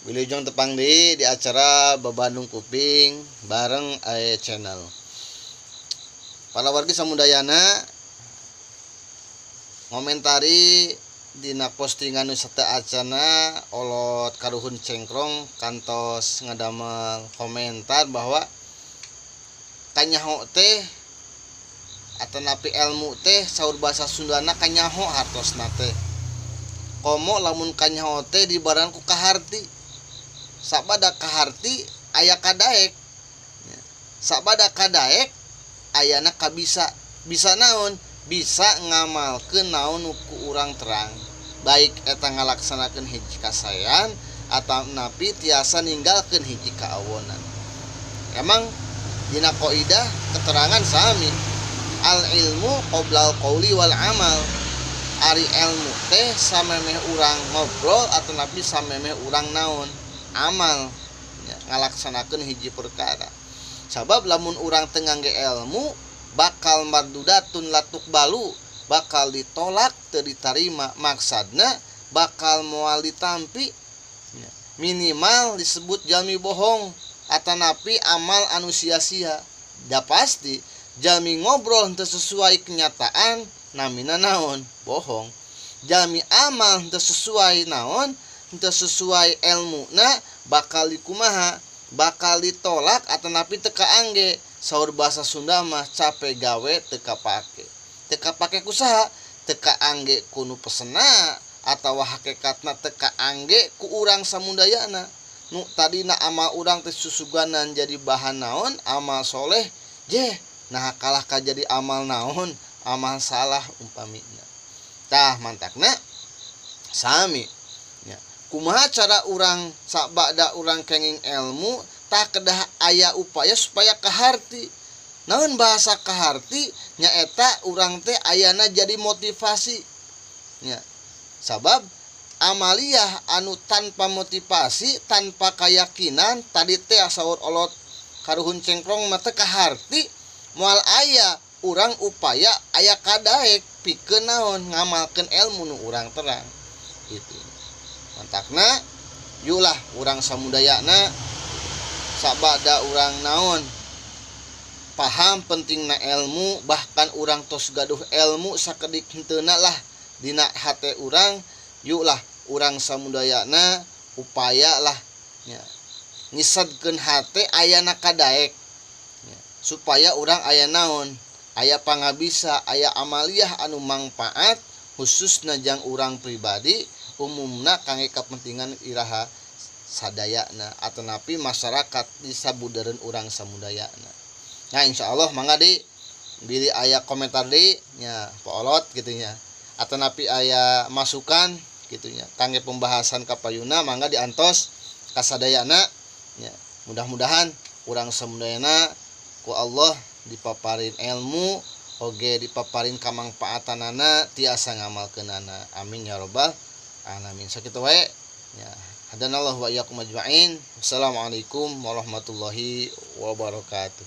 Wilujeng tepang di acara Babandung Kuping bareng AE Channel. Para wargi samudayana ngomentari dina postingan nu sateu acana olot karuhun cengkrong kantos ngadamel komentar bahwa kanyaho teh atanapi ilmu teh saur basa Sundana kanyaho hartosna teh. Komo lamun kanyaho teh dibaran ku kaharti. Sabada kaharti aya kadaek. Sabada kadaek ayana kabisa. Bisa naon? Bisa ngamalkeun naon ku urang terang. Baik eta ngalaksanakeun hiji kasayan atau napi tiasa ninggalkeun hiji kaawonan. Emang dina qaidah keterangan sami. Al ilmu qoblal qauli wal amal. Ari ilmu teh samemeh urang ngobrol atau napi samemeh urang naon amal ya, ngalaksanakeun hiji perkara. Sabab lamun urang teu ngangge ilmu bakal mardudatun latuk balu, bakal ditolak teu ditarima, maksadna bakal moal ditampi ya. Minimal disebut jalmi bohong atanapi amal anu sia-sia. Da pasti jalmi ngobrol teu sesuai kenyataan namina naon? Bohong. Jalmi amal teu sesuai naon? Teu sesuai ilmuna bakal dikumaha? Bakal ditolak atanapi teu kaangge. Saur basa Sunda mah capek gawe teu kapake. Teu kapake kusaha? Teu kaangge ku nu pesena atawa hakikatna teu kaangge ku urang samudayana. Nu tadina amal urang teh susuganan jadi bahan naon? Amal soleh. Nah kalah ka jadi amal naon? Amal salah umpamina. Tah mantakna sami ya. Kumaha cara urang sabada urang kenging ilmu tah kedah aya upaya supaya kaharti. Naon bahasa kaharti nyaeta urang teh ayana jadi motivasi ya. Sabab amaliyah anu tanpa motivasi, tanpa keyakinan tadi teh saur olot karuhun cengkrong mah teu kaharti moal aya urang upaya aya kadaek pikeun naon ngamalkeun ilmu nu urang terang gitu. Mantakna yulah urang samudayana sabada urang naon paham pentingna ilmu, bahkan urang tos gaduh ilmu sakedik henteuna lah dina hate urang, yulah urang samudayana upayalah ya ngisadkeun hate ayana kadaek ya, supaya urang aya naon? Aya pangabisa, aya amaliyah anu mangpaat khususna jang urang pribadi, umumna kangge kapentingan iraha sadayana atanapi masyarakat di sabudareun urang samudayana. Nah insyaallah mangga di bili aya komentar di nya poolot gitu nya. Atanapi aya masukan gitu nya kangge pembahasan kapayuna mangga diantos kasadayana nya. Mudah-mudahan urang samudayana ku Allah dipaparin ilmu oge dipaparin kamangpaatanana tiasa ngamalkeunana. Amin ya rabbal alamin. Sakitu wae ya. Hadanallahu wa iyyakum ajmain. Wassalamualaikum warahmatullahi wabarakatuh.